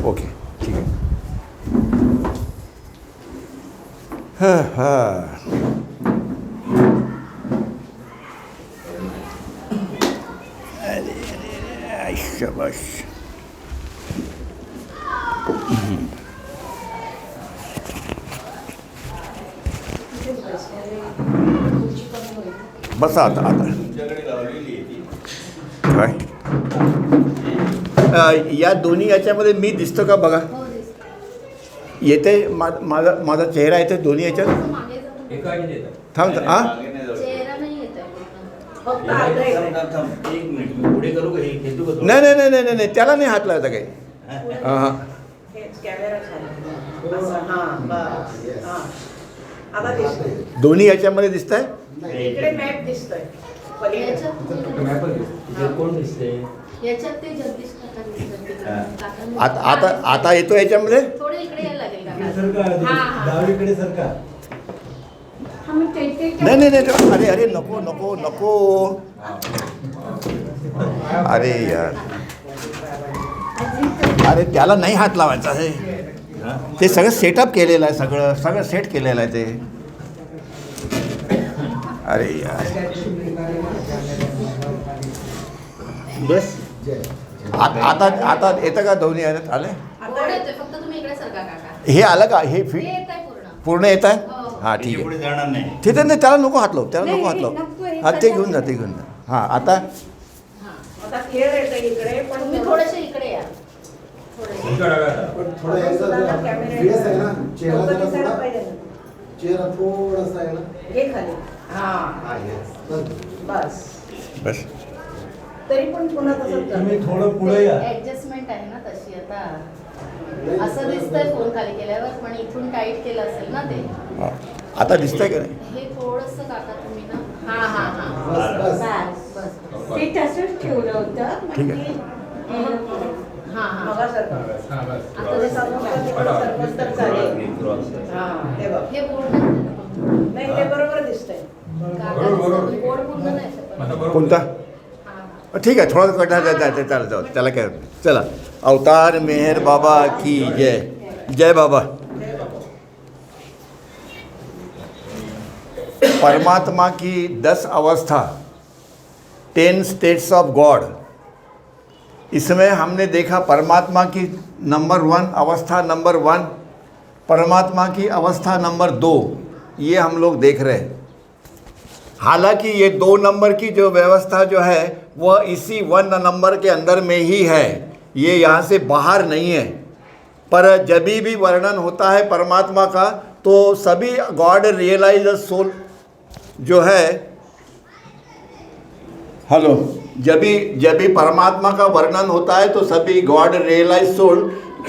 Okay ठीक है. हाँ हाँ. अरे शाबाश. बस आता काय या दोन्ही याच्यामध्ये मी दिसतो का बघा. येते माझा चेहरा येते दोन्ही याच्यात. थांब हां नाही नाही नाही नाही नाही त्याला नाही हात लावायचा काही. हां दोन्ही याच्यामध्ये दिसत आहे. आता आता येतो याच्यामध्ये. नाही नाही नाही अरे अरे नको नको नको. अरे यार अरे त्याला नाही हात लावायचा आहे. ते सगळं सेटअप केलेलं आहे. सगळं सगळं सेट केलेलं आहे ते. अरे यार बस आता आता येतं का दोन्ही आले. हे आलं का हे पूर्ण येत आहे. हां ठीक आहे ठीक आहे. नाही त्याला नको हात लावू. त्याला नको हात लावू. हां ते घेऊन जा ते घेऊन जा. हां आता बस तरी पण पुन्हा तुम्ही थोडं पुढे या. ऍडजस्टमेंट आहे ना तशी. आता असं दिसतंय फोन खाली केल्यावर पण इथून टाईट केलं असेल ना ते. आता दिसतंय का नाही. हे थोडंसं काका तुम्ही ना. हां हां हां बस बस ते तसंच ठेवलं होतं. ठीक आहे. हां हां आता ते सर्वस्तर चालेल. हे बघ हे पूर्ण नाही ते बरोबर दिसतंय. बोर्ड पूर्ण नाही. कोणता ठीक आहे. थोडा कटा जायचं चालेल जाऊ त्याला काय होतं. चला अवतार मेहर बाबा की जय. जय बाबा. परमात्मा की 10 अवस्था 10 स्टेट्स ऑफ गॉड. इसमें हमने देखा परमात्मा की नंबर 1 अवस्था नंबर 1, परमात्मा की अवस्था नंबर 2 ये हम लोग देख रहे हैं. हालांकि ये 2 नंबर की जो व्यवस्था जो है वह इसी 1 नंबर के अंदर में ही है. ये यहाँ से बाहर नहीं है. पर जब भी वर्णन होता है परमात्मा का तो सभी गॉड रियलाइज सोल जो है हेलो जब भी परमात्मा का वर्णन होता है तो सभी गॉड रियलाइज सोल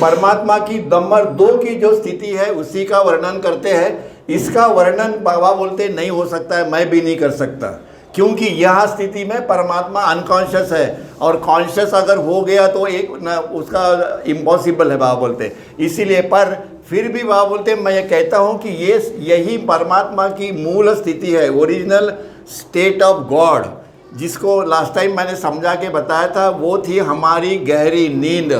परमात्मा की नंबर 2 की जो स्थिति है उसी का वर्णन करते हैं. इसका वर्णन बाबा बोलते नहीं हो सकता है. मैं भी नहीं कर सकता क्योंकि यह स्थिति में परमात्मा अनकॉन्शियस है और कॉन्शियस अगर हो गया तो एक न उसका इम्पॉसिबल है बाबा बोलते. इसीलिए पर फिर भी बाबा बोलते मैं ये कहता हूँ कि ये यही परमात्मा की मूल स्थिति है. ओरिजिनल स्टेट ऑफ गॉड जिसको लास्ट टाइम मैंने समझा के बताया था वो थी हमारी गहरी नींद.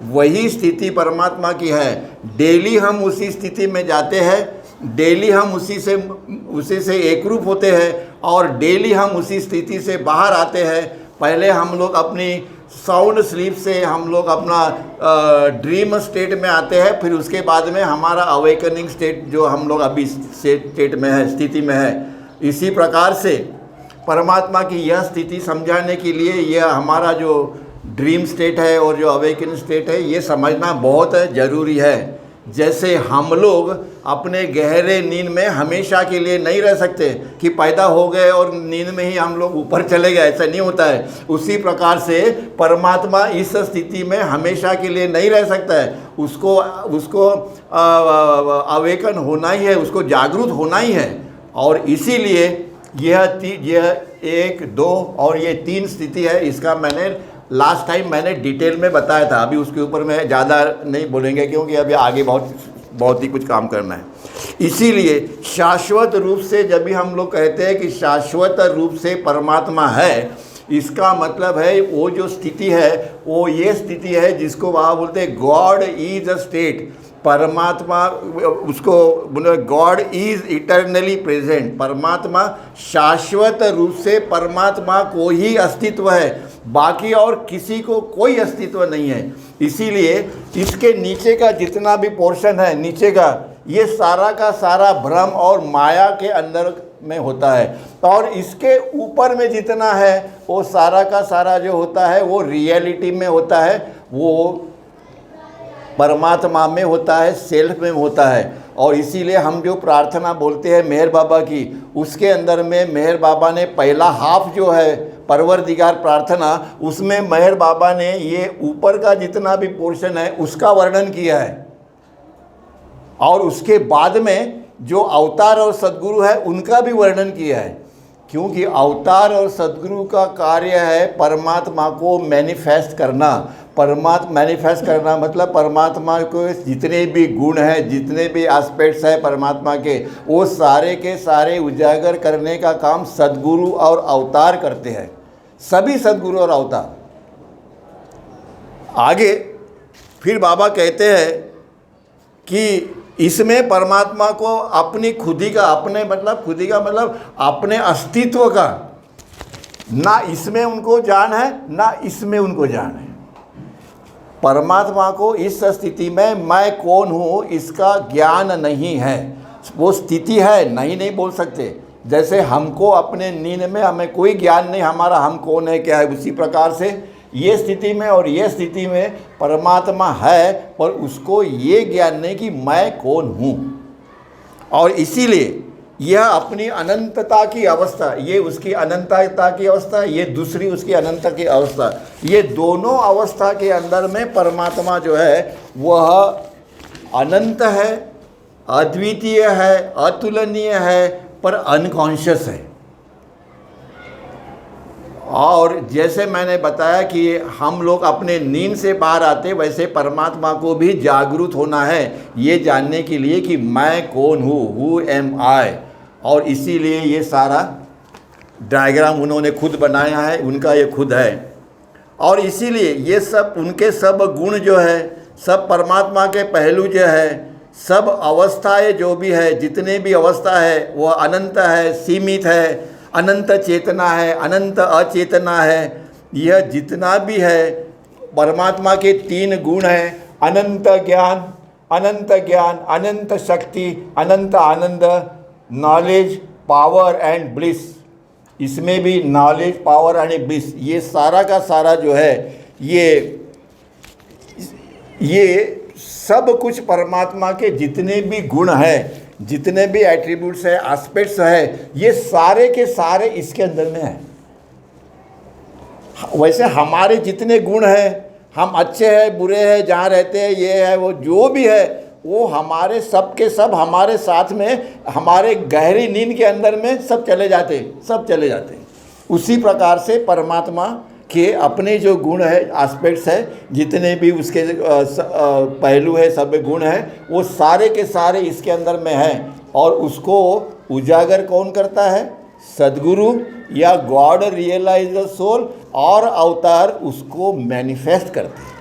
वही स्थिति परमात्मा की है. डेली हम उसी स्थिति में जाते हैं. डेली हम उसी से एकरूप होते हैं और डेली हम उसी स्थिति से बाहर आते हैं. पहले हम लोग अपनी साउंड स्लीप से हम लोग अपना ड्रीम स्टेट में आते हैं. फिर उसके बाद में हमारा अवेकनिंग स्टेट जो हम लोग अभी स्टेट में है स्थिति में है. इसी प्रकार से परमात्मा की यह स्थिति समझाने के लिए यह हमारा जो ड्रीम स्टेट है और जो अवेकनिंग स्टेट है ये समझना बहुत ज़रूरी है. जैसे हम लोग अपने गहरे नींद में हमेशा के लिए नहीं रह सकते कि पैदा हो गए और नींद में ही हम लोग ऊपर चले गए, ऐसा नहीं होता है. उसी प्रकार से परमात्मा इस स्थिति में हमेशा के लिए नहीं रह सकता है. उसको अवेकन होना ही है, उसको जागरूक होना ही है. और इसीलिए यह 1, 2 और ये 3 स्थिति है. इसका मैंने लास्ट टाइम डिटेल में बताया था. अभी उसके ऊपर मैं ज़्यादा नहीं बोलेंगे क्योंकि अभी आगे बहुत ही कुछ काम करना है. इसीलिए शाश्वत रूप से जब भी हम लोग कहते हैं कि शाश्वत रूप से परमात्मा है, इसका मतलब है वो जो स्थिति है वो ये स्थिति है जिसको वहाँ बोलते हैं गॉड इज अ स्टेट। परमात्मा, उसको बोले गॉड इज इटर्नली प्रेजेंट। परमात्मा शाश्वत रूप से परमात्मा को ही अस्तित्व है, बाकी और किसी को कोई अस्तित्व नहीं है। इसीलिए इसके नीचे का जितना भी पोर्शन है नीचे का, ये सारा का सारा भ्रम और माया के अंदर में होता है, और इसके ऊपर में जितना है वो सारा का सारा जो होता है वो रियलिटी में होता है, वो परमात्मा में होता है, सेल्फ में होता है। और इसीलिए हम जो प्रार्थना बोलते हैं मेहर बाबा की, उसके अंदर में मेहर बाबा ने पहला हाफ जो है परवरदिगार प्रार्थना, उसमें मेहर बाबा ने ये ऊपर का जितना भी पोर्शन है उसका वर्णन किया है, और उसके बाद में जो अवतार और सद्गुरु है उनका भी वर्णन किया है। क्योंकि अवतार और सद्गुरु का कार्य है परमात्मा को मैनिफेस्ट करना। मैनिफेस्ट करना मतलब परमात्मा को जितने भी गुण हैं, जितने भी एस्पेक्ट्स हैं परमात्मा के, वो सारे के सारे उजागर करने का काम सद्गुरु और अवतार करते हैं, सभी सद्गुरु और अवतार। आगे फिर बाबा कहते हैं कि इसमें परमात्मा को अपनी खुदी का, अपने मतलब खुदी का मतलब अपने अस्तित्व का, ना इसमें उनको जान है ना इसमें उनको जान है। परमात्मा को इस स्थिति में मैं कौन हूँ इसका ज्ञान नहीं है। वो स्थिति है, नहीं बोल सकते। जैसे हमको अपने नींद में हमें कोई ज्ञान नहीं हमारा हम कौन है क्या है, उसी प्रकार से ये स्थिति में और ये स्थिति में परमात्मा है, पर उसको ये ज्ञान नहीं कि मैं कौन हूँ। और इसीलिए यह अपनी अनंतता की अवस्था, ये उसकी अनंतता की अवस्था, ये दूसरी उसकी अनंत की अवस्था, ये दोनों अवस्था के अंदर में परमात्मा जो है वह अनंत है, अद्वितीय है, अतुलनीय है, पर अनकॉन्शियस है। और जैसे मैंने बताया कि हम लोग अपने नींद से बाहर आते, वैसे परमात्मा को भी जागरूक होना है ये जानने के लिए कि मैं कौन हूँ, हु एम आई। और इसीलिए ये सारा डायग्राम उन्होंने खुद बनाया है, उनका ये खुद है। और इसीलिए ये सब उनके सब गुण जो है, सब परमात्मा के पहलू जो है, सब अवस्थाएं जो भी है, जितने भी अवस्था है वो अनंत है, सीमित है, अनंत चेतना है, अनंत अचेतना है। यह जितना भी है परमात्मा के तीन गुण हैं, अनंत ज्ञान, अनंत शक्ति, अनंत आनंद, नॉलेज, पावर एंड ब्लिस। इसमें भी नॉलेज, पावर एंड ब्लिस, ये सारा का सारा जो है ये सब कुछ परमात्मा के जितने भी गुण हैं, जितने भी एट्रीब्यूट्स है, एस्पेक्ट्स है, ये सारे के सारे इसके अंदर में है। वैसे हमारे जितने गुण हैं, हम अच्छे हैं, बुरे हैं, जहाँ रहते हैं, ये है, वो जो भी है, वो हमारे सब के सब हमारे साथ में, हमारे गहरी नींद के अंदर में सब चले जाते। उसी प्रकार से परमात्मा के अपने जो गुण है, एस्पेक्ट्स है, जितने भी उसके पहलू है, सब गुण हैं, वो सारे के सारे इसके अंदर में हैं। और उसको उजागर कौन करता है? सद्गुरु या गॉड रियलाइज द सोल, और अवतार उसको मैनिफेस्ट करते हैं।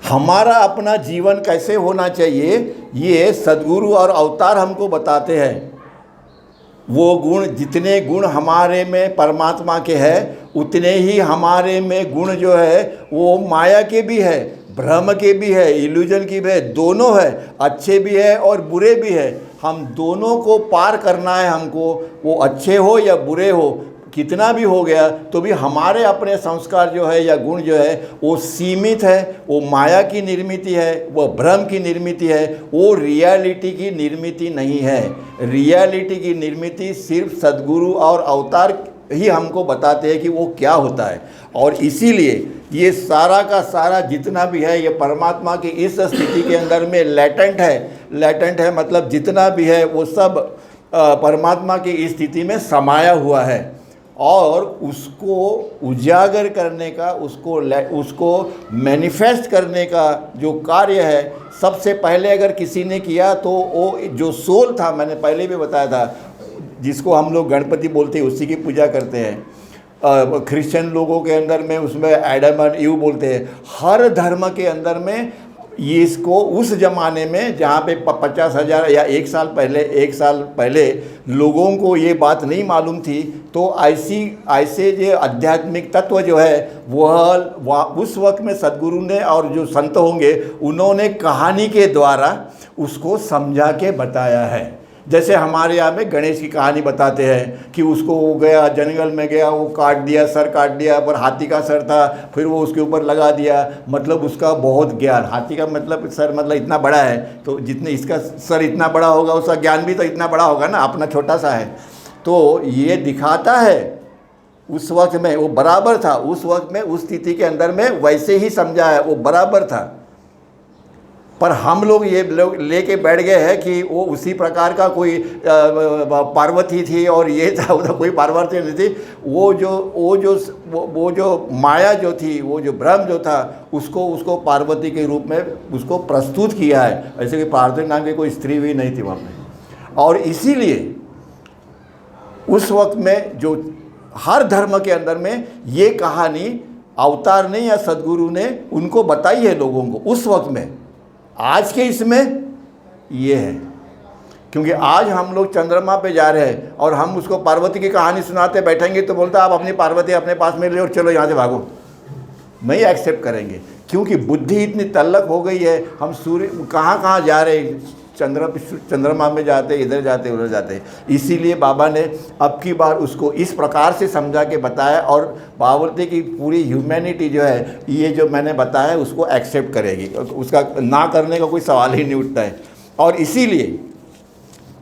हमारा अपना जीवन कैसे होना चाहिए ये सद्गुरु और अवतार हमको बताते हैं। वो गुण, जितने गुण हमारे में परमात्मा के हैं, उतने ही हमारे में गुण जो है वो माया के भी है, भ्रम के भी है, इल्यूजन की भी है, दोनों है, अच्छे भी है और बुरे भी है। हम दोनों को पार करना है हमको, वो अच्छे हो या बुरे हो, कितना भी हो गया तो भी हमारे अपने संस्कार जो है या गुण जो है वो सीमित है, वो माया की निर्मित है, वो भ्रम की निर्मित है, वो रियलिटी की निर्मित नहीं है। रियलिटी की निर्मित सिर्फ सद्गुरु और अवतार ही हमको बताते हैं कि वो क्या होता है। और इसीलिए ये सारा का सारा जितना भी है ये परमात्मा की इस स्थिति के अंदर में लेटेंट है, मतलब जितना भी है वो सब परमात्मा की इस स्थिति में समाया हुआ है। और उसको उजागर करने का, उसको मैनिफेस्ट करने का जो कार्य है, सबसे पहले अगर किसी ने किया तो वो जो सोल था, मैंने पहले भी बताया था, जिसको हम लोग गणपति बोलते हैं, उसी की पूजा करते हैं। क्रिश्चियन लोगों के अंदर में उसमें एडम एंड ईव बोलते हैं। हर धर्म के अंदर में ये इसको उस ज़माने में जहाँ पे 50,000 या 1 साल पहले लोगों को ये बात नहीं मालूम थी, तो ऐसे जो आध्यात्मिक तत्व जो है वह उस वक्त में सद्गुरु ने और जो संत होंगे उन्होंने कहानी के द्वारा उसको समझा के बताया है। जैसे हमारे यहाँ में गणेश की कहानी बताते हैं कि उसको वो गया जंगल में गया, वो काट दिया, सर काट दिया, पर हाथी का सर था, फिर वो उसके ऊपर लगा दिया। मतलब उसका बहुत ज्ञान, हाथी का मतलब सर मतलब इतना बड़ा है, तो जितने इसका सर इतना बड़ा होगा उसका ज्ञान भी तो इतना बड़ा होगा ना, अपना छोटा सा है। तो ये दिखाता है उस वक्त में वो बराबर था, उस वक्त में उस स्थिति के अंदर में वैसे ही समझा है, वो बराबर था। पर हम लोग ये लेके बैठ गए हैं कि वो उसी प्रकार का कोई पार्वती थी और ये था उधर कोई पार्वती नहीं थी। वो जो माया जो थी, वो जो ब्रह्म जो था, उसको पार्वती के रूप में उसको प्रस्तुत किया है। ऐसे कि पार्वती नाम की कोई स्त्री भी नहीं थी वहाँ पे। और इसीलिए उस वक्त में जो हर धर्म के अंदर में ये कहानी अवतार ने या सद्गुरु ने उनको बताई है लोगों को उस वक्त में। आज के इसमें ये है, क्योंकि आज हम लोग चंद्रमा पे जा रहे हैं और हम उसको पार्वती की कहानी सुनाते बैठेंगे तो बोलता आप अपनी पार्वती अपने पास में ले और चलो यहाँ से भागो, नहीं एक्सेप्ट करेंगे। क्योंकि बुद्धि इतनी तल्लक हो गई है, हम सूर्य कहाँ जा रहे हैं, चंद्रमा में जाते, इधर जाते, उधर जाते। इसीलिए बाबा ने अब की बार उसको इस प्रकार से समझा के बताया और पार्वती की पूरी ह्यूमैनिटी जो है ये जो मैंने बताया उसको एक्सेप्ट करेगी, उसका ना करने का कोई सवाल ही नहीं उठता है। और इसीलिए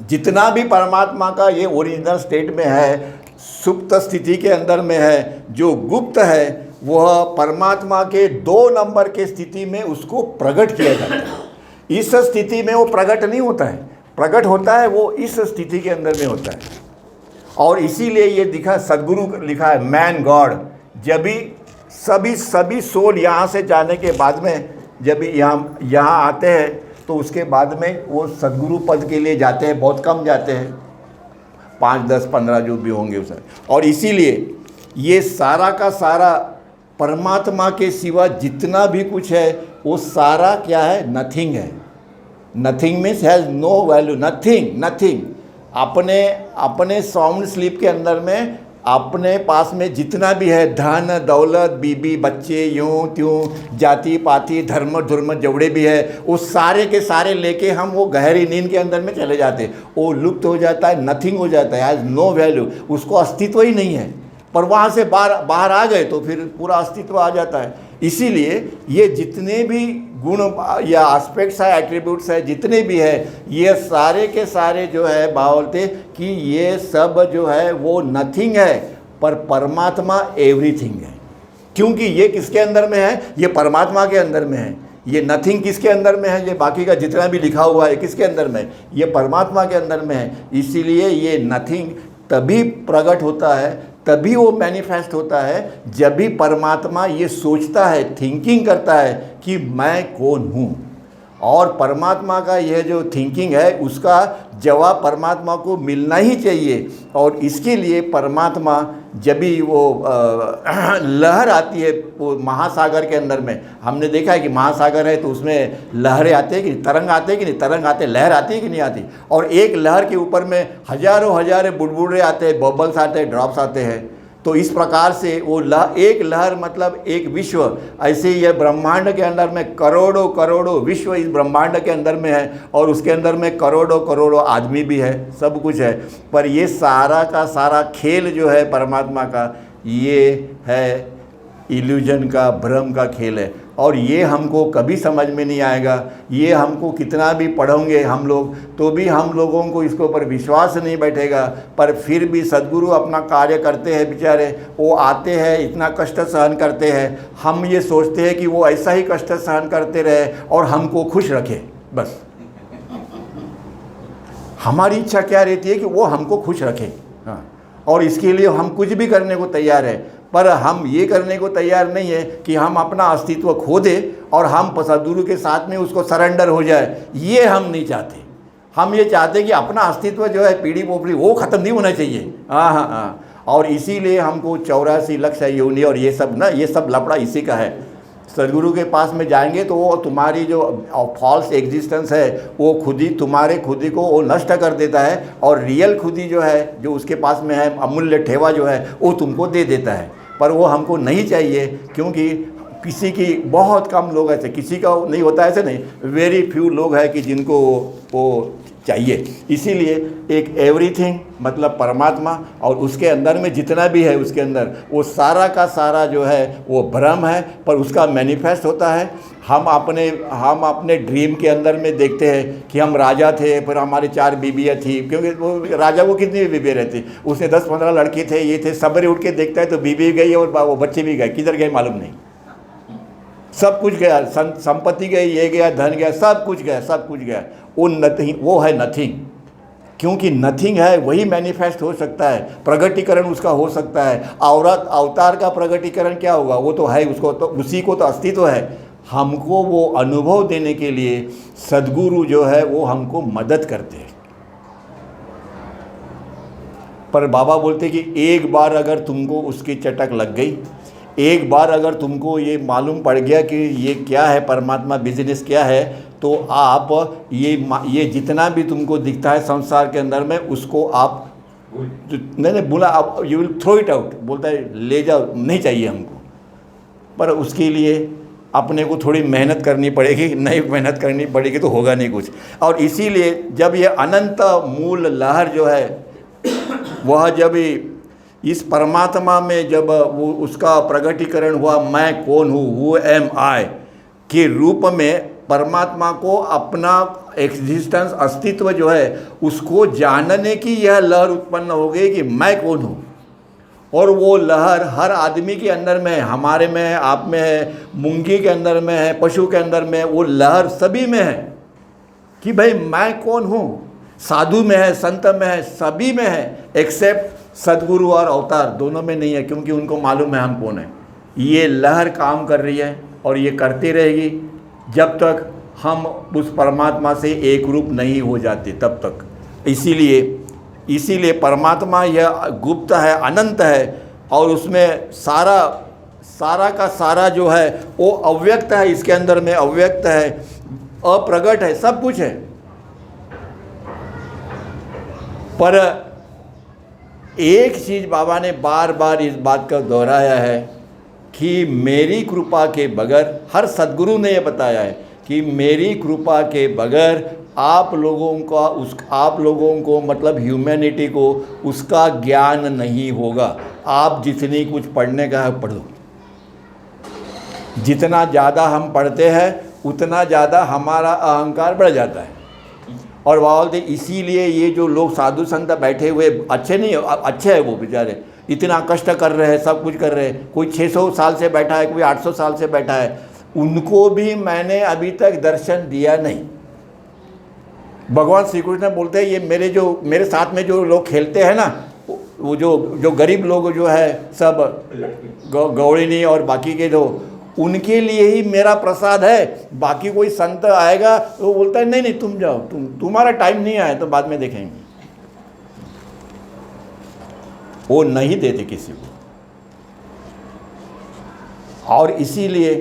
जितना भी परमात्मा का ये ओरिजिनल स्टेट में है, सुप्त स्थिति के अंदर में है, जो गुप्त है, वह परमात्मा के 2 नंबर के स्थिति में उसको प्रकट किया जाता है। इस स्थिति में वो प्रकट नहीं होता है, प्रकट होता है वो इस स्थिति के अंदर में होता है। और इसीलिए ये दिखा सद्गुरु लिखा है मैन गॉड। जब भी सभी सोल यहाँ से जाने के बाद में जब यहाँ आते हैं तो उसके बाद में वो सद्गुरु पद के लिए जाते हैं, बहुत कम जाते हैं, 5, 10, 15 जो भी होंगे उसे। और इसीलिए ये सारा का सारा परमात्मा के सिवा जितना भी कुछ है वो सारा क्या है, नथिंग है। Nothing means has no value, nothing. अपने साउंड स्लीप के अंदर में अपने पास में जितना भी है, धन दौलत, बीबी बच्चे, यूँ त्यों, जाति पाति, धर्म जवड़े भी है, वो सारे के सारे लेके हम वो गहरी नींद के अंदर में चले जाते, वो लुप्त हो जाता है, नथिंग हो जाता है, हैज़ नो वैल्यू, उसको अस्तित्व ही नहीं है। पर वहाँ से बाहर आ गए तो फिर पूरा अस्तित्व आ जाता है। इसीलिए ये जितने भी गुण या एस्पेक्ट्स है, एट्रीब्यूट्स है, जितने भी है, ये सारे के सारे जो है बोलते कि ये सब जो है वो नथिंग है, पर परमात्मा एवरीथिंग है। क्योंकि ये किसके अंदर में है, ये परमात्मा के अंदर में है। ये नथिंग किसके अंदर में है, ये बाकी का जितना भी लिखा हुआ है किसके अंदर में, ये परमात्मा के अंदर में है। इसीलिए ये नथिंग तभी प्रकट होता है, तभी वो मैनिफेस्ट होता है जब भी परमात्मा ये सोचता है, थिंकिंग करता है कि मैं कौन हूँ। और परमात्मा का यह जो थिंकिंग है उसका जवाब परमात्मा को मिलना ही चाहिए। और इसके लिए परमात्मा जब भी वो लहर आती है वो महासागर के अंदर में, हमने देखा है कि महासागर है तो उसमें लहरें आती है कि तरंग आते हैं कि नहीं, तरंग आते, लहर आती है कि नहीं आती। और एक लहर के ऊपर में हजारों बुलबुले आते हैं, बबल्स आते हैं, ड्रॉप्स आते हैं। तो इस प्रकार से वो एक लहर मतलब एक विश्व, ऐसे ही है ब्रह्मांड के अंदर में करोड़ों विश्व इस ब्रह्मांड के अंदर में है और उसके अंदर में करोड़ों आदमी भी है, सब कुछ है। पर ये सारा का सारा खेल जो है परमात्मा का, ये है इल्यूजन का, भ्रम का खेल है। और ये हमको कभी समझ में नहीं आएगा। ये हमको कितना भी पढ़ोगे हम लोग तो भी हम लोगों को इसके ऊपर विश्वास नहीं बैठेगा। पर फिर भी सद्गुरु अपना कार्य करते हैं बेचारे, वो आते हैं, इतना कष्ट सहन करते हैं। हम ये सोचते हैं कि वो ऐसा ही कष्ट सहन करते रहे और हमको खुश रखे, बस। हमारी इच्छा क्या रहती है कि वो हमको खुश रखे, हाँ, और इसके लिए हम कुछ भी करने को तैयार है। पर हम ये करने को तैयार नहीं है कि हम अपना अस्तित्व खो दें और हम सद्गुरु के साथ में उसको सरेंडर हो जाए, ये हम नहीं चाहते। हम ये चाहते हैं कि अपना अस्तित्व जो है पीढ़ी पोपड़ी वो ख़त्म नहीं होना चाहिए। हाँ हाँ हाँ। और इसीलिए हमको 84 लक्ष योनि और ये सब ना, ये सब लफड़ा इसी का है। सदगुरु के पास में जाएंगे तो वो तुम्हारी जो फॉल्स एग्जिस्टेंस है वो खुद ही तुम्हारे खुद ही को वो नष्ट कर देता है, और रियल खुदी जो है, जो उसके पास में है अमूल्य ठेवा जो है, वो तुमको दे देता है। पर वो हमको नहीं चाहिए, क्योंकि किसी की बहुत कम लोग ऐसे, किसी का नहीं होता ऐसे नहीं, वेरी फ्यू लोग हैं कि जिनको वो चाहिए। इसीलिए एक एवरीथिंग मतलब परमात्मा, और उसके अंदर में जितना भी है उसके अंदर वो सारा का सारा जो है वो भ्रम है, पर उसका मैनिफेस्ट होता है। हम अपने ड्रीम के अंदर में देखते हैं कि हम राजा थे, फिर हमारी 4 बीबियाँ थी, क्योंकि वो राजा को कितनी बीबियाँ रहती, उसने 10-15 लड़के थे, ये थे। सवेरे उठ के देखता है तो बीबी गई और वो बच्चे भी गए, किधर गए मालूम नहीं, सब कुछ गया, संपत्ति गई, ये गया, धन गया, सब कुछ गया, सब कुछ गया। वो नथिंग, वो है नथिंग, क्योंकि नथिंग है वही मैनिफेस्ट हो सकता है, प्रगटीकरण उसका हो सकता है। औरत अवतार का प्रगटीकरण क्या होगा, वो तो है, उसको तो उसी को तो अस्तित्व है। हमको वो अनुभव देने के लिए सद्गुरु जो है वो हमको मदद करते हैं। पर बाबा बोलते कि एक बार अगर तुमको उसकी चटक लग गई, एक बार अगर तुमको ये मालूम पड़ गया कि ये क्या है, परमात्मा बिजनेस क्या है, तो आप ये जितना भी तुमको दिखता है संसार के अंदर में, उसको आप नहीं बोला, आप you will throw it out, बोलता है ले जाओ, नहीं चाहिए हमको। पर उसके लिए अपने को थोड़ी मेहनत करनी पड़ेगी, नहीं मेहनत करनी पड़ेगी तो होगा नहीं कुछ। और इसीलिए जब ये अनंत मूल लहर जो है वह जब इस परमात्मा में जब वो उसका प्रगटीकरण हुआ, मैं कौन हूँ, हु एम आई के रूप में परमात्मा को अपना एग्जिस्टेंस अस्तित्व जो है उसको जानने की यह लहर उत्पन्न हो गई कि मैं कौन हूँ। और वो लहर हर आदमी के अंदर में है, हमारे में है, आप में है, मूंगी के अंदर में है, पशु के अंदर में है, वो लहर सभी में है कि भाई मैं कौन हूँ। साधु में है, संत में है, सभी में है, एक्सेप्ट सद्गुरु और अवतार दोनों में नहीं है, क्योंकि उनको मालूम है हम कौन है। ये लहर काम कर रही है और ये करती रहेगी जब तक हम उस परमात्मा से एक रूप नहीं हो जाते, तब तक। इसीलिए परमात्मा यह गुप्त है, अनंत है, और उसमें सारा का सारा जो है वो अव्यक्त है, इसके अंदर में अव्यक्त है, अप्रगट है, सब कुछ है। पर एक चीज़ बाबा ने बार बार इस बात का दोहराया है कि मेरी कृपा के बगैर, हर सद्गुरु ने यह बताया है कि मेरी कृपा के बगैर आप लोगों को मतलब ह्यूमैनिटी को उसका ज्ञान नहीं होगा। आप जितनी कुछ पढ़ने का है पढ़ो, जितना ज़्यादा हम पढ़ते हैं उतना ज़्यादा हमारा अहंकार बढ़ जाता है। और बोलते इसीलिए ये जो लोग साधु संत बैठे हुए अच्छे नहीं, अच्छे हैं वो बेचारे, इतना कष्ट कर रहे हैं, सब कुछ कर रहे हैं। कोई 600 साल से बैठा है, कोई 800 साल से बैठा है, उनको भी मैंने अभी तक दर्शन दिया नहीं। भगवान श्री कृष्ण बोलते हैं ये मेरे साथ में जो लोग खेलते हैं ना, वो जो गरीब लोग जो है सब गौड़िनी और बाकी के जो, उनके लिए ही मेरा प्रसाद है। बाकी कोई संत आएगा तो बोलता है नहीं तुम जाओ, तुम्हारा टाइम नहीं आया तो बाद में देखेंगे। वो नहीं देते किसी को। और इसीलिए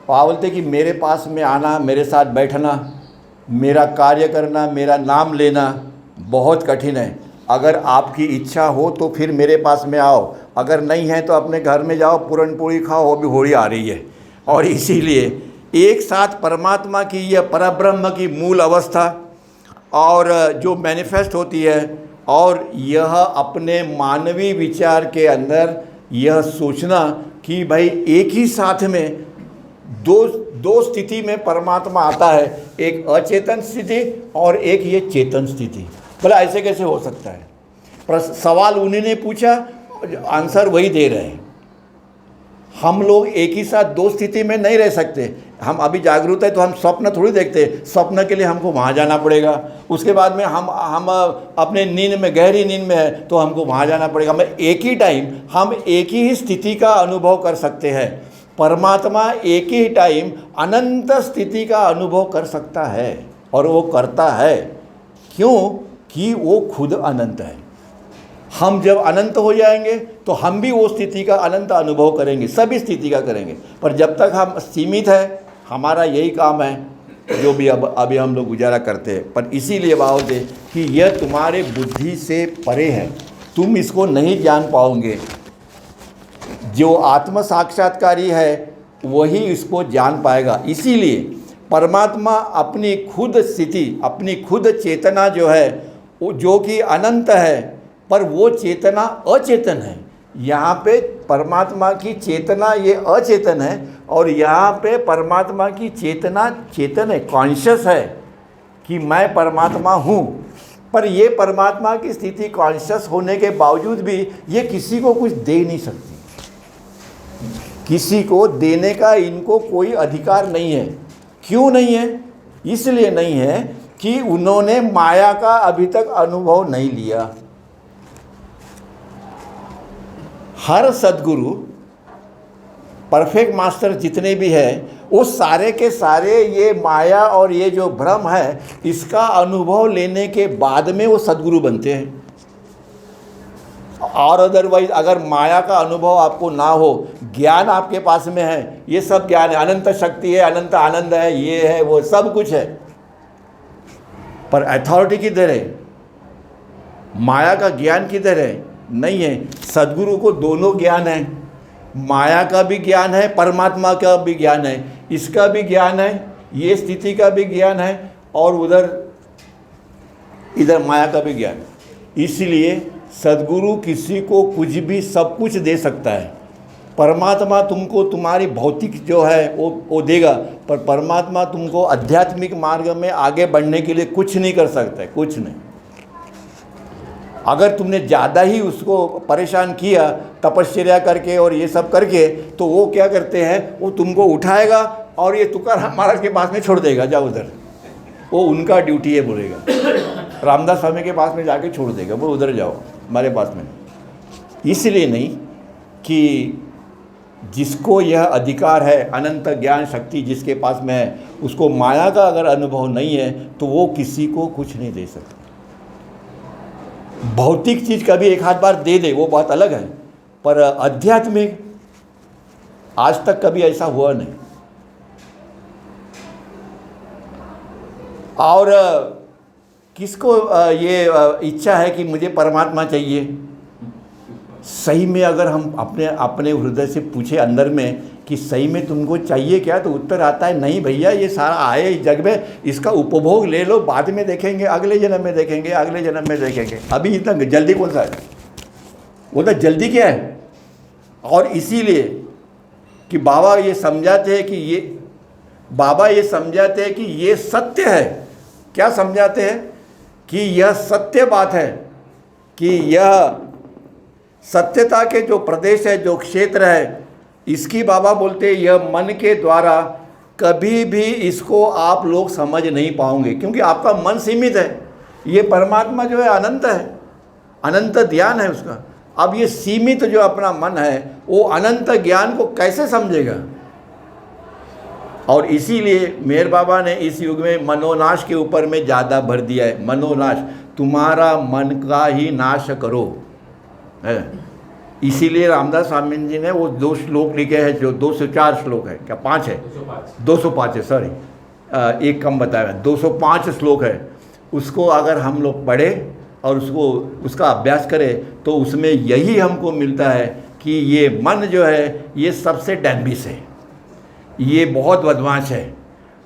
बोलते कि मेरे पास में आना, मेरे साथ बैठना, मेरा कार्य करना, मेरा नाम लेना बहुत कठिन है। अगर आपकी इच्छा हो तो फिर मेरे पास में आओ, अगर नहीं है तो अपने घर में जाओ, पूरन पूरी खाओ, वो भी होली आ रही है। और इसीलिए एक साथ परमात्मा की यह परब्रह्म की मूल अवस्था और जो मैनिफेस्ट होती है, और यह अपने मानवीय विचार के अंदर यह सोचना कि भाई एक ही साथ में दो स्थिति में परमात्मा आता है, एक अचेतन स्थिति और एक ये चेतन स्थिति। भला ऐसे कैसे हो सकता है? सवाल उन्हीं ने पूछा, आंसर वही दे रहे हैं। हम लोग एक ही साथ दो स्थिति में नहीं रह सकते। हम अभी जागरूक है तो हम स्वप्न थोड़ी देखते, स्वप्न के लिए हमको वहाँ जाना पड़ेगा। उसके बाद में हम अपने नींद में, गहरी नींद में है तो हमको वहाँ जाना पड़ेगा। मैं एक ही टाइम हम एक ही स्थिति का अनुभव कर सकते हैं। परमात्मा एक ही टाइम अनंत स्थिति का अनुभव कर सकता है, और वो करता है। क्यों? कि वो खुद अनंत है। हम जब अनंत हो जाएंगे तो हम भी वो स्थिति का अनंत अनुभव करेंगे, सभी स्थिति का करेंगे। पर जब तक हम सीमित है, हमारा यही काम है जो भी अभी हम लोग गुजारा करते हैं। पर इसीलिए भाव दे कि यह तुम्हारे बुद्धि से परे है, तुम इसको नहीं जान पाओगे। जो आत्म साक्षात्कारी है वही इसको जान पाएगा। इसीलिए परमात्मा अपनी खुद स्थिति, अपनी खुद चेतना जो है वो जो कि अनंत है, पर वो चेतना अचेतन है। यहाँ पे परमात्मा की चेतना ये अचेतन है और यहाँ पे परमात्मा की चेतना चेतन है, कॉन्शियस है कि मैं परमात्मा हूँ। पर ये परमात्मा की स्थिति कॉन्शियस होने के बावजूद भी ये किसी को कुछ दे नहीं सकती, किसी को देने का इनको कोई अधिकार नहीं है। क्यों नहीं है? इसलिए नहीं है कि उन्होंने माया का अभी तक अनुभव नहीं लिया। हर सद्गुरु, परफेक्ट मास्टर जितने भी हैं, वो सारे के सारे ये माया और ये जो भ्रम है इसका अनुभव लेने के बाद में वो सद्गुरु बनते हैं। और अदरवाइज अगर माया का अनुभव आपको ना हो, ज्ञान आपके पास में है, ये सब ज्ञान है, अनंत शक्ति है, अनंत आनंद है, ये है वो सब कुछ है, पर अथॉरिटी किधर है? माया का ज्ञान किधर है? नहीं है। सद्गुरु को दोनों ज्ञान है, माया का भी ज्ञान है, परमात्मा का भी ज्ञान है, इसका भी ज्ञान है, ये स्थिति का भी ज्ञान है और इधर माया का भी ज्ञान है। इसलिए सद्गुरु किसी को कुछ भी सब कुछ दे सकता है। परमात्मा तुमको तुम्हारी भौतिक जो है वो देगा, पर परमात्मा तुमको आध्यात्मिक मार्ग में आगे बढ़ने के लिए कुछ नहीं कर सकता है, कुछ नहीं। अगर तुमने ज़्यादा ही उसको परेशान किया तपश्चर्या करके और ये सब करके, तो वो क्या करते हैं, वो तुमको उठाएगा और ये तुकाराम महाराज के पास में छोड़ देगा, जाओ उधर, वो उनका ड्यूटी है बोलेगा। रामदास स्वामी के पास में जाके छोड़ देगा, वो उधर जाओ, हमारे पास में। इसलिए नहीं कि जिसको यह अधिकार है, अनंत ज्ञान शक्ति जिसके पास में है, उसको माया का अगर अनुभव नहीं है तो वो किसी को कुछ नहीं दे सकता। भौतिक चीज़ कभी एक आध बार दे दे, वो बात अलग है, पर आध्यात्मिक आज तक कभी ऐसा हुआ नहीं। और किसको ये इच्छा है कि मुझे परमात्मा चाहिए? सही में अगर हम अपने हृदय से पूछे अंदर में कि सही में तुमको चाहिए क्या, तो उत्तर आता है नहीं भैया, ये सारा आए इस जग में, इसका उपभोग ले लो, बाद में देखेंगे, अगले जन्म में देखेंगे, अगले जन्म में देखेंगे। अभी इतना जल्दी कौन सा है? वो तो जल्दी क्या है? और इसीलिए कि बाबा ये समझाते हैं कि ये सत्य है। क्या समझाते हैं? कि यह सत्य बात है, कि यह सत्यता के जो प्रदेश है, जो क्षेत्र है, इसकी बाबा बोलते हैं यह मन के द्वारा कभी भी इसको आप लोग समझ नहीं पाओगे, क्योंकि आपका मन सीमित है। ये परमात्मा जो है अनंत है, अनंत ज्ञान है उसका। अब ये सीमित जो अपना मन है वो अनंत ज्ञान को कैसे समझेगा? और इसीलिए मेहर बाबा ने इस युग में मनोनाश के ऊपर में ज़्यादा भर दिया है। मनोनाश, तुम्हारा मन का ही नाश करो है। इसीलिए रामदास स्वामी जी ने वो 2 श्लोक लिखे हैं, जो 204 श्लोक है, क्या 5 है? 205 है, सॉरी, एक कम बताया, 205 श्लोक है। उसको अगर हम लोग पढ़े और उसका अभ्यास करें तो उसमें यही हमको मिलता है कि ये मन जो है ये सबसे डैम्बिस है, ये बहुत बदमाश है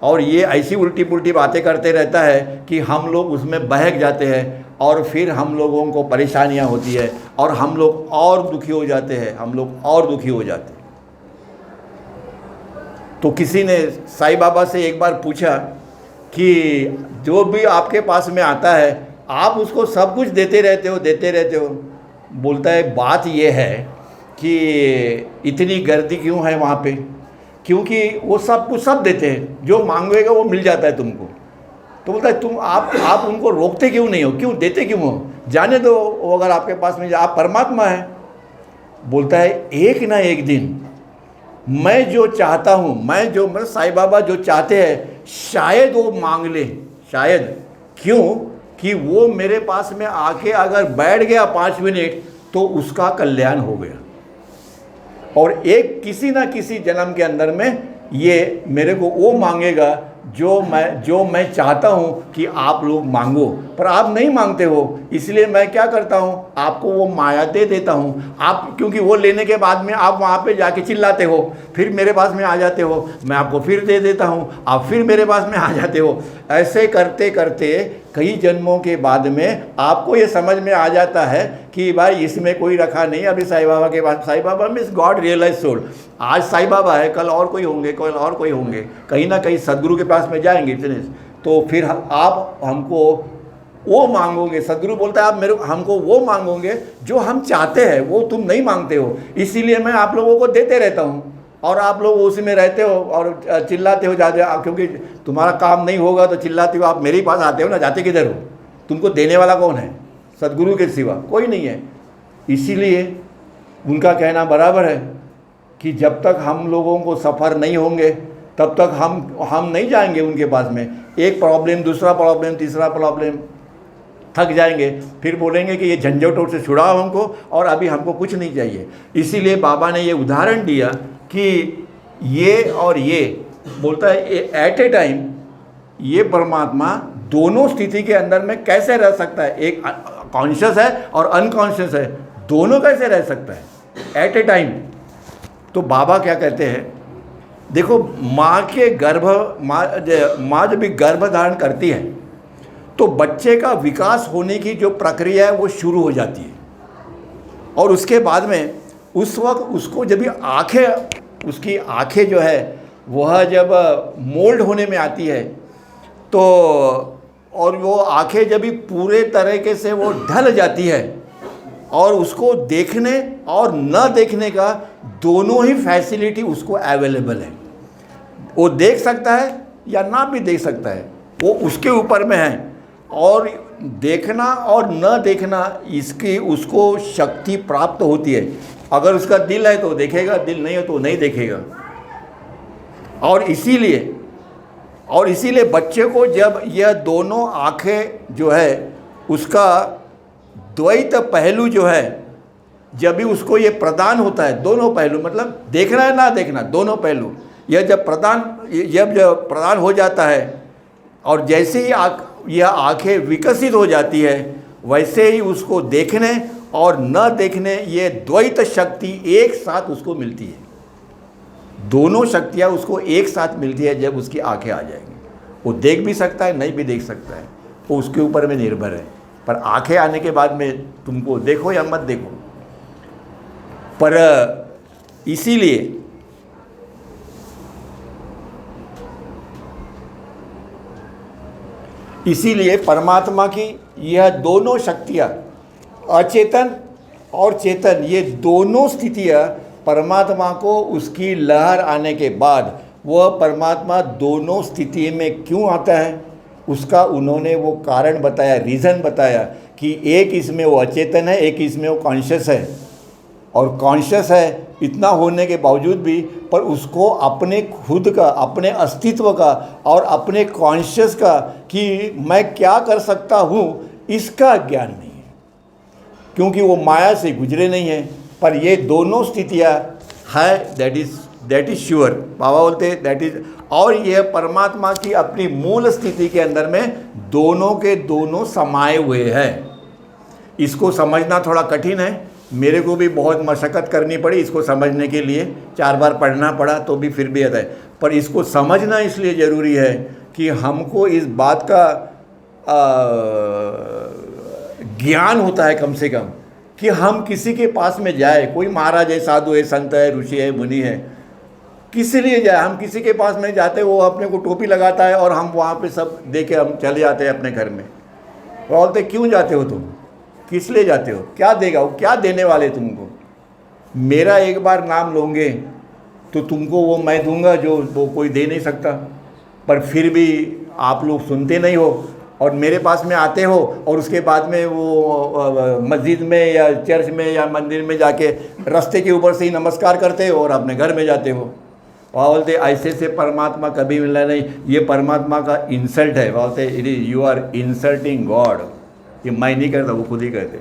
और ये ऐसी उल्टी पुल्टी बातें करते रहता है कि हम लोग उसमें बहक जाते हैं और फिर हम लोगों को परेशानियां होती है और हम लोग और दुखी हो जाते हैं, तो किसी ने साईं बाबा से एक बार पूछा कि जो भी आपके पास में आता है आप उसको सब कुछ देते रहते हो। बोलता है बात ये है कि इतनी गर्दी क्यों है वहाँ पे? क्योंकि वो सब कुछ सब देते हैं, जो मांगेगा वो मिल जाता है तुमको। तो बोलता है तुम आप उनको रोकते क्यों नहीं हो, क्यों देते क्यों हो? जाने दो, वो अगर आपके पास में आप परमात्मा है। बोलता है एक ना एक दिन मैं जो चाहता हूँ, मतलब साईं बाबा जो चाहते हैं शायद वो मांग ले, शायद। क्यों? कि वो मेरे पास में आके अगर बैठ गया 5 मिनट तो उसका कल्याण हो गया। और एक किसी ना किसी जन्म के अंदर में ये मेरे को वो मांगेगा जो मैं चाहता हूँ कि आप लोग मांगो, पर आप नहीं मांगते हो। इसलिए मैं क्या करता हूँ, आपको वो माया दे देता हूँ। आप क्योंकि वो लेने के बाद में आप वहाँ पे जाके चिल्लाते हो, फिर मेरे पास में आ जाते हो, मैं आपको फिर दे देता हूँ, आप फिर मेरे पास में आ जाते हो। ऐसे करते करते कई जन्मों के बाद में आपको ये समझ में आ जाता है कि भाई इसमें कोई रखा नहीं। अभी साईं बाबा के पास, Sai Baba means God realise soul. आज साईं बाबा है, कल और कोई होंगे, कल और कोई होंगे, कहीं ना कहीं सदगुरु के पास में जाएंगे। तो फिर आप हमको वो मांगोगे। सदगुरु बोलता है आप हमको वो मांगोगे जो हम चाहते हैं, वो तुम नहीं मांगते हो। इसीलिए मैं आप लोगों को देते रहता हूँ और आप लोग उसी में रहते हो और चिल्लाते हो ज़्यादा, क्योंकि तुम्हारा काम नहीं होगा तो चिल्लाते हो। आप मेरे ही पास आते हो ना, जाते किधर हो? तुमको देने वाला कौन है? सदगुरु के सिवा कोई नहीं है। इसीलिए उनका कहना बराबर है कि जब तक हम लोगों को सफ़र नहीं होंगे तब तक हम नहीं जाएंगे उनके पास में। एक प्रॉब्लम, दूसरा प्रॉब्लम, तीसरा प्रॉब्लम, थक जाएंगे, फिर बोलेंगे कि ये झंझटों से छुड़ाओ हमको और अभी हमको कुछ नहीं चाहिए। इसीलिए बाबा ने ये उदाहरण दिया कि ये और ये बोलता है एट ए टाइम ये परमात्मा दोनों स्थिति के अंदर में कैसे रह सकता है। एक कॉन्शियस है और अनकॉन्शियस है, दोनों कैसे रह सकता है एट ए टाइम। तो बाबा क्या कहते हैं, देखो माँ के माँ जब भी गर्भ धारण करती है तो बच्चे का विकास होने की जो प्रक्रिया है वो शुरू हो जाती है। और उसके बाद में उस वक्त उसको जब भी उसकी आँखें जो है वह जब मोल्ड होने में आती है तो, और वो आँखें जब भी पूरे तरीके से वो ढल जाती है और उसको देखने और न देखने का दोनों ही फैसिलिटी उसको अवेलेबल है। वो देख सकता है या ना भी देख सकता है, वो उसके ऊपर में है। और देखना और न देखना इसकी उसको शक्ति प्राप्त होती है। अगर उसका दिल है तो देखेगा, दिल नहीं है तो नहीं देखेगा। और इसीलिए बच्चे को जब यह दोनों आँखें जो है उसका द्वैत पहलू जो है जब भी उसको ये प्रदान होता है, दोनों पहलू मतलब देखना है ना देखना, दोनों पहलू यह जब प्रदान हो जाता है और जैसे ही यह आँखें विकसित हो जाती है वैसे ही उसको देखने और न देखने ये द्वैत शक्ति एक साथ उसको मिलती है। दोनों शक्तियाँ उसको एक साथ मिलती है जब उसकी आँखें आ जाएंगी। वो देख भी सकता है, नहीं भी देख सकता है, वो उसके ऊपर में निर्भर है। पर आँखें आने के बाद में तुमको देखो या मत देखो। पर इसीलिए परमात्मा की यह दोनों शक्तियाँ, अचेतन और चेतन, ये दोनों स्थितियाँ परमात्मा को उसकी लहर आने के बाद वह परमात्मा दोनों स्थिति में क्यों आता है उसका उन्होंने वो कारण बताया, रीज़न बताया कि एक इसमें वो अचेतन है, एक इसमें वो कॉन्शियस है। और कॉन्शियस है इतना होने के बावजूद भी पर उसको अपने खुद का, अपने अस्तित्व का और अपने कॉन्शियस का कि मैं क्या कर सकता हूँ इसका ज्ञान नहीं है, क्योंकि वो माया से गुजरे नहीं है। पर ये दोनों स्थितियाँ है, दैट इज़ श्योर। बाबा बोलते दैट इज़। और यह परमात्मा की अपनी मूल स्थिति के अंदर में दोनों के दोनों समाये हुए हैं। इसको समझना थोड़ा कठिन है, मेरे को भी बहुत मशक्क़त करनी पड़ी इसको समझने के लिए, 4 बार पढ़ना पड़ा तो भी फिर भी आता है। पर इसको समझना इसलिए ज़रूरी है कि हमको इस बात का ज्ञान होता है कम से कम कि हम किसी के पास में जाए, कोई महाराज है, साधु है, संत है, ऋषि है, मुनि है, किस लिए जाए। हम किसी के पास में जाते, वो अपने को टोपी लगाता है और हम वहाँ पे सब दे के हम चले जाते हैं अपने घर में। बोलते क्यों जाते हो तुम, किस लिए जाते हो, क्या देगा वो, क्या देने वाले तुमको। मेरा एक बार नाम लोगे तो तुमको वो मैं दूंगा जो वो कोई दे नहीं सकता। पर फिर भी आप लोग सुनते नहीं हो और मेरे पास में आते हो और उसके बाद में वो मस्जिद में या चर्च में या मंदिर में जाके रास्ते के ऊपर से ही नमस्कार करते हो और अपने घर में जाते हो। वहाँ बोलते ऐसे से परमात्मा कभी मिलना नहीं, ये परमात्मा का इंसल्ट है। वहाँ बोलते it is you are insulting God. ये मैं नहीं करता, वो खुद ही कहते।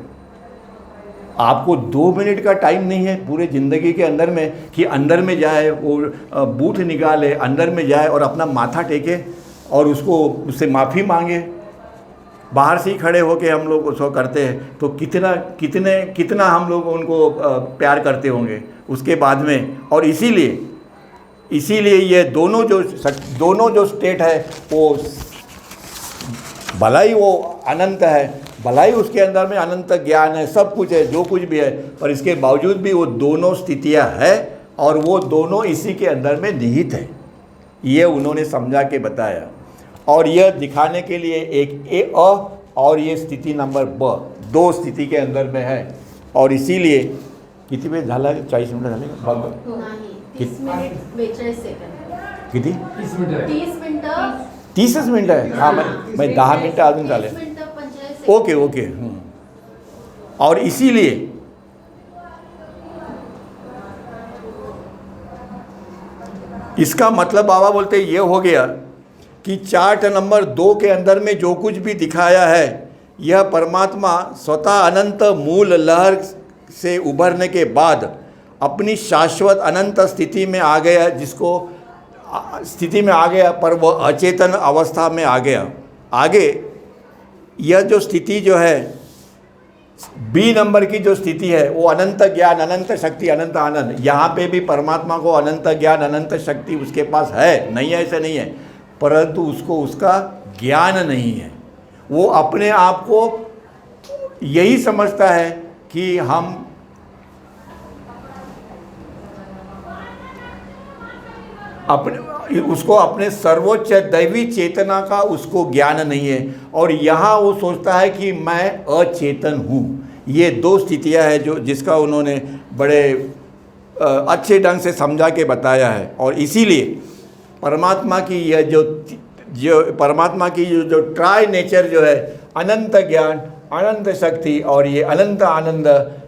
आपको 2 मिनट का टाइम नहीं है पूरे ज़िंदगी के अंदर में कि अंदर में जाए, वो बूथ निकाले, अंदर में जाए और अपना माथा टेके और उससे माफ़ी मांगे। बाहर से ही खड़े होके हम लोग उसको करते हैं तो कितना हम लोग उनको प्यार करते होंगे उसके बाद में। और इसीलिए ये दोनों जो स्टेट है वो भलाई वो अनंत है, भलाई उसके अंदर में अनंत ज्ञान है, सब कुछ है, जो कुछ भी है, पर इसके बावजूद भी वो दोनों स्थितियां है और वो दोनों इसी के अंदर में निहित है। ये उन्होंने समझा के बताया और यह दिखाने के लिए एक ए और ये स्थिति नंबर ब, 2 स्थिति के अंदर में है। और इसीलिए कितनी वेळ झाला? 40 मिनटं झाले का? नाही 30 मिनिट 42 सेकंद. किती? 30 मिनिटं 30च मिनटं आहे. हां, मैं 10 मिनटं अजून झाले. 30 मिनिटं 45 सेकंद. ओके. और इसीलिए इसका मतलब बाबा बोलते ये हो गया कि चार्ट नंबर 2 के अंदर में जो कुछ भी दिखाया है यह परमात्मा स्वतः अनंत मूल लहर से उभरने के बाद अपनी शाश्वत अनंत स्थिति में आ गया, पर वह अचेतन अवस्था में आ गया। आगे यह जो स्थिति जो है बी नंबर की जो स्थिति है वो अनंत ज्ञान, अनंत शक्ति, अनंत आनंद। यहाँ पे भी परमात्मा को अनंत ज्ञान, अनंत शक्ति उसके पास है, नहीं है ऐसा नहीं है, परंतु उसको उसका ज्ञान नहीं है। वो अपने आप को यही समझता है कि हम उसको अपने सर्वोच्च दैवी चेतना का उसको ज्ञान नहीं है और यहाँ वो सोचता है कि मैं अचेतन हूँ। ये 2 स्थितियाँ हैं जो जिसका उन्होंने बड़े अच्छे ढंग से समझा के बताया है। और इसीलिए परमात्मा की यह जो परमात्मा की जो ट्राई नेचर जो है, अनंत ज्ञान, अनंत शक्ति और ये अनंत आनंद,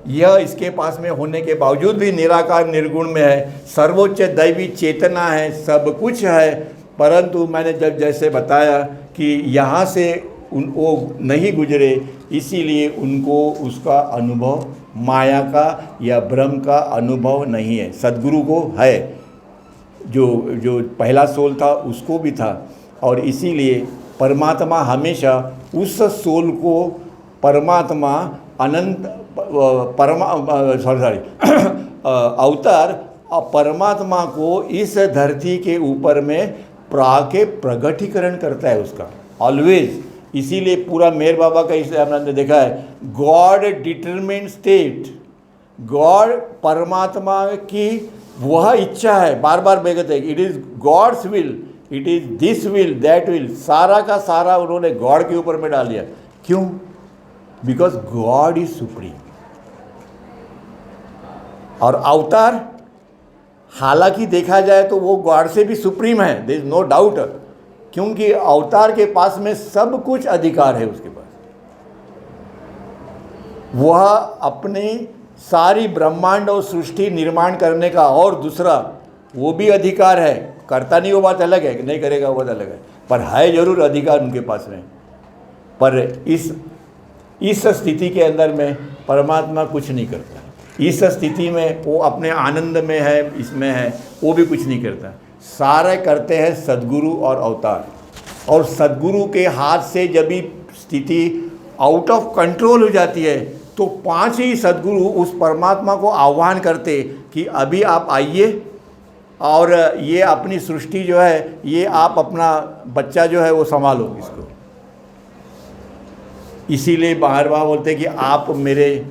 यह इसके पास में होने के बावजूद भी निराकार निर्गुण में है, सर्वोच्च दैवी चेतना है, सब कुछ है, परंतु मैंने जैसे बताया कि यहाँ से वो नहीं गुजरे, इसीलिए उनको उसका अनुभव माया का या भ्रम का अनुभव नहीं है। सद्गुरु को है, जो पहला सोल था उसको भी था और इसीलिए परमात्मा हमेशा उस सोल को परमात्मा अनंत अवतार परमात्मा को इस धरती के ऊपर में के प्रगटीकरण करता है उसका ऑलवेज। इसीलिए पूरा मेहर बाबा का इसे हमने देखा है, गॉड डिटरमिन्ड स्टेट, गॉड परमात्मा की वह इच्छा है, बार बार बेगत है, it is God's will, it is this will, that will, सारा का सारा उन्होंने गॉड के ऊपर में डाल दिया। क्यों? Because God is supreme. और अवतार हालांकि देखा जाए तो वो गॉड से भी सुप्रीम है, देयर इज नो डाउट, क्योंकि अवतार के पास में सब कुछ अधिकार है उसके पास। वह अपनी सारी ब्रह्मांड और सृष्टि निर्माण करने का और दूसरा वो भी अधिकार है, करता नहीं वो बात अलग है, नहीं करेगा वो बात अलग है, पर है जरूर अधिकार उनके पास में। पर इस स्थिति के अंदर में परमात्मा कुछ नहीं करता। इस स्थिति में वो अपने आनंद में है, इसमें है, वो भी कुछ नहीं करता। सारे करते हैं सद्गुरु और अवतार। और सद्गुरु के हाथ से जब भी स्थिति आउट ऑफ कंट्रोल हो जाती है तो 5 ही सद्गुरु उस परमात्मा को आह्वान करते कि अभी आप आइए और ये अपनी सृष्टि जो है, ये आप अपना बच्चा जो है वो संभालो इसको। इसीलिए बाहर बाहर बोलते कि आप मेरे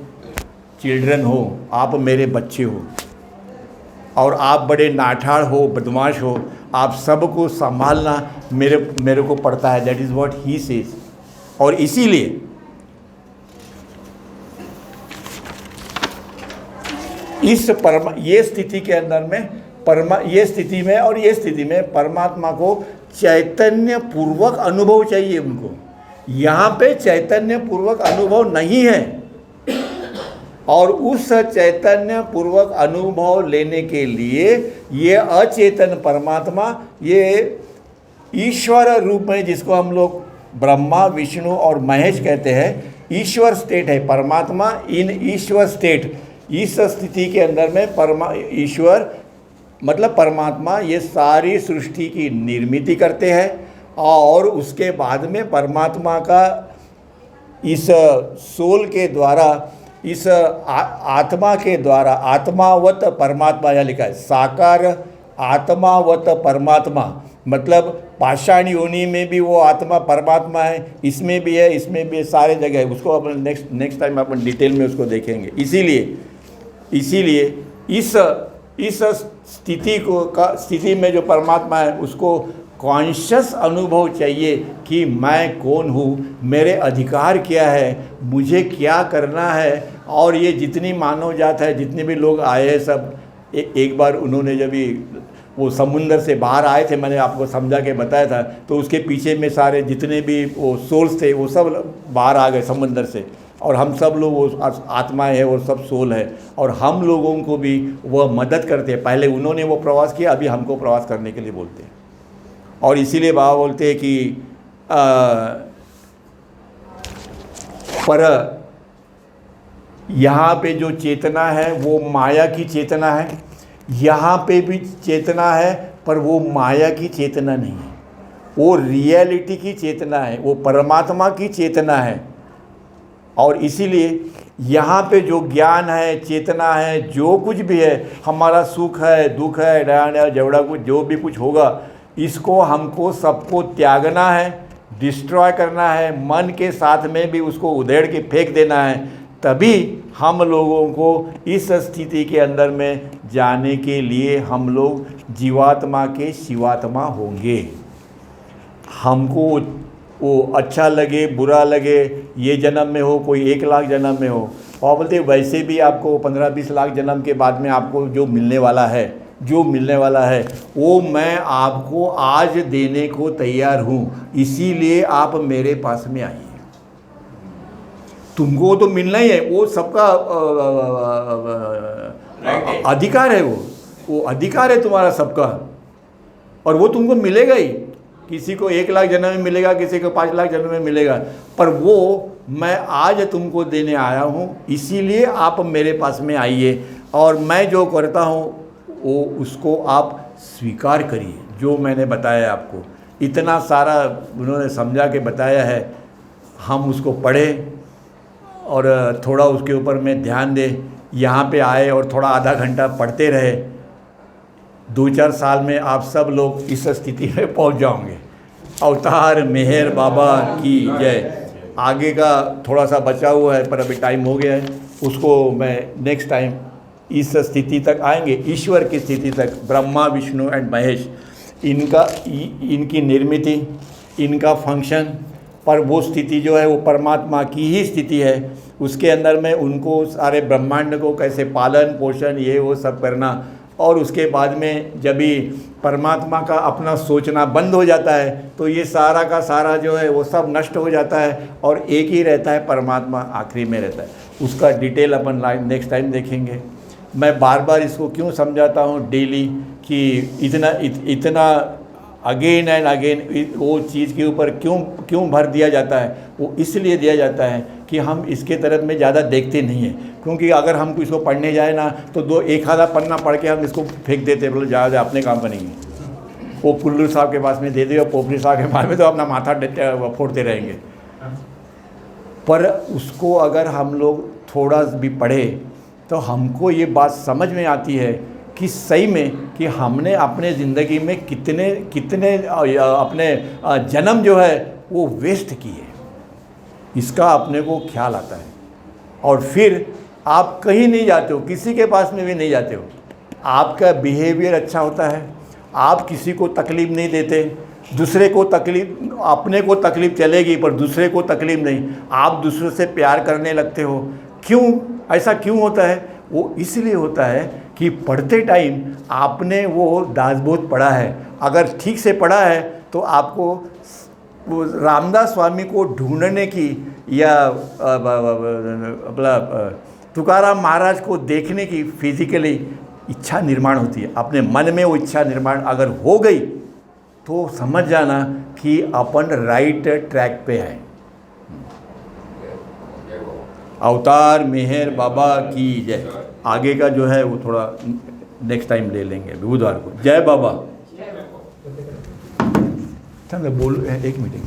चिल्ड्रन हो, आप मेरे बच्चे हो और आप बड़े नाठाड़ हो, बदमाश हो, आप सबको संभालना मेरे को पड़ता है। That is what he says. और इसीलिए ये स्थिति के अंदर में ये स्थिति में परमात्मा को चैतन्य पूर्वक अनुभव चाहिए उनको। यहाँ पे चैतन्य पूर्वक अनुभव नहीं है और उस चैतन्य पूर्वक अनुभव लेने के लिए ये अचेतन परमात्मा, ये ईश्वर रूप में, जिसको हम लोग ब्रह्मा विष्णु और महेश कहते हैं, ईश्वर स्टेट है परमात्मा। इन ईश्वर स्टेट, इस स्थिति के अंदर में ईश्वर मतलब परमात्मा ये सारी सृष्टि की निर्मिति करते हैं और उसके बाद में परमात्मा का इस सोल के द्वारा, इस आत्मा के द्वारा, आत्मावत परमात्मा यहाँ लिखा है, साकार आत्मावत परमात्मा, मतलब पाषाण योनि में भी वो आत्मा परमात्मा है, इसमें भी है, इसमें भी है, सारे जगह है। उसको अपन नेक्स्ट टाइम अपन डिटेल में उसको देखेंगे। इसीलिए इस स्थिति में जो परमात्मा है उसको कॉन्शियस अनुभव चाहिए कि मैं कौन हूँ, मेरे अधिकार क्या है, मुझे क्या करना है। और ये जितनी मानव जात है, जितने भी लोग आए हैं सब, एक बार उन्होंने जब भी वो समुंदर से बाहर आए थे, मैंने आपको समझा के बताया था, तो उसके पीछे में सारे जितने भी वो सोल्स थे वो सब बाहर आ गए समुंदर से, और हम सब लोग वो आत्माएं हैं, वो सब सोल है, और हम लोगों को भी वह मदद करते हैं। पहले उन्होंने वो प्रवास किया, अभी हमको प्रवास करने के लिए बोलते हैं। और इसीलिए बाबा बोलते हैं कि पर यहाँ पे जो चेतना है वो माया की चेतना है, यहाँ पे भी चेतना है पर वो माया की चेतना नहीं है, वो रियलिटी की चेतना है, वो परमात्मा की चेतना है। और इसीलिए यहाँ पे जो ज्ञान है, चेतना है, जो कुछ भी है, हमारा सुख है, दुख है, डैन है, जवड़ा कुछ जो भी कुछ होगा, इसको हमको सबको त्यागना है, डिस्ट्रॉय करना है, मन के साथ में भी उसको उधेड़ के फेंक देना है। तभी हम लोगों को इस स्थिति के अंदर में जाने के लिए हम लोग जीवात्मा के शिवात्मा होंगे। हमको वो अच्छा लगे बुरा लगे, ये जन्म में हो, कोई 1 लाख जन्म में हो, और बोलते वैसे भी आपको 15-20 लाख जन्म के बाद में आपको जो मिलने वाला है वो मैं आपको आज देने को तैयार हूँ, इसीलिए आप मेरे पास में आइए। तुमको तो मिलना ही है, वो सबका अधिकार है, वो अधिकार है तुम्हारा सबका, और वो तुमको मिलेगा ही। किसी को 1 लाख जन्म में मिलेगा, किसी को 5 लाख जन्म में मिलेगा, पर वो मैं आज तुमको देने आया हूँ, इसीलिए आप मेरे पास में आइए, और मैं जो करता हूँ वो उसको आप स्वीकार करिए। जो मैंने बताया आपको, इतना सारा उन्होंने समझा के बताया है, हम उसको पढ़ें और थोड़ा उसके ऊपर में ध्यान दें। यहाँ पे आए और थोड़ा आधा घंटा पढ़ते रहे, 2-4 साल में आप सब लोग इस स्थिति में पहुँच जाओगे। अवतार मेहर बाबा की जय। आगे का थोड़ा सा बचा हुआ है पर अभी टाइम हो गया है, उसको मैं नेक्स्ट टाइम इस स्थिति तक आएंगे, ईश्वर की स्थिति तक। ब्रह्मा विष्णु एंड महेश, इनकी निर्मिति, इनका फंक्शन, पर वो स्थिति जो है वो परमात्मा की ही स्थिति है। उसके अंदर में उनको सारे ब्रह्मांड को कैसे पालन पोषण ये वो सब करना, और उसके बाद में जब भी परमात्मा का अपना सोचना बंद हो जाता है तो ये सारा का सारा जो है वो सब नष्ट हो जाता है, और एक ही रहता है परमात्मा, आखिरी में रहता है। उसका डिटेल अपन नेक्स्ट टाइम देखेंगे। मैं बार बार इसको क्यों समझाता हूँ डेली कि इतना अगेन एंड अगेन वो चीज़ के ऊपर क्यों भर दिया जाता है। वो इसलिए दिया जाता है कि हम इसके तरफ में ज़्यादा देखते नहीं हैं, क्योंकि अगर हम इसको पढ़ने जाए ना तो एक आधा पन्ना पढ़ के हम इसको फेंक देते, बोले ज़्यादा अपने काम बनेंगे। वो कुल्लू साहब के पास में दे दे और पोपरी साहब के पास में तो अपना माथा फोड़ते रहेंगे। पर उसको अगर हम लोग थोड़ा भी पढ़े तो हमको ये बात समझ में आती है कि सही में कि हमने अपने ज़िंदगी में कितने अपने जन्म जो है वो वेस्ट किए, इसका अपने को ख्याल आता है। और फिर आप कहीं नहीं जाते हो, किसी के पास में भी नहीं जाते हो, आपका बिहेवियर अच्छा होता है, आप किसी को तकलीफ़ नहीं देते, दूसरे को तकलीफ़, अपने को तकलीफ़ चलेगी पर दूसरे को तकलीफ़ नहीं, आप दूसरे से प्यार करने लगते हो। क्यों ऐसा क्यों होता है? वो इसलिए होता है कि पढ़ते टाइम आपने वो दासबोध पढ़ा है। अगर ठीक से पढ़ा है तो आपको वो रामदास स्वामी को ढूंढने की या अपना तुकाराम महाराज को देखने की फिजिकली इच्छा निर्माण होती है। अपने मन में वो इच्छा निर्माण अगर हो गई तो समझ जाना कि अपन राइट ट्रैक पे है। अवतार मेहर बाबा की जय। आगे का जो है वो थोड़ा नेक्स्ट टाइम ले लेंगे बुधवार को। जय बाबा। चल बोल एक मीटिंग।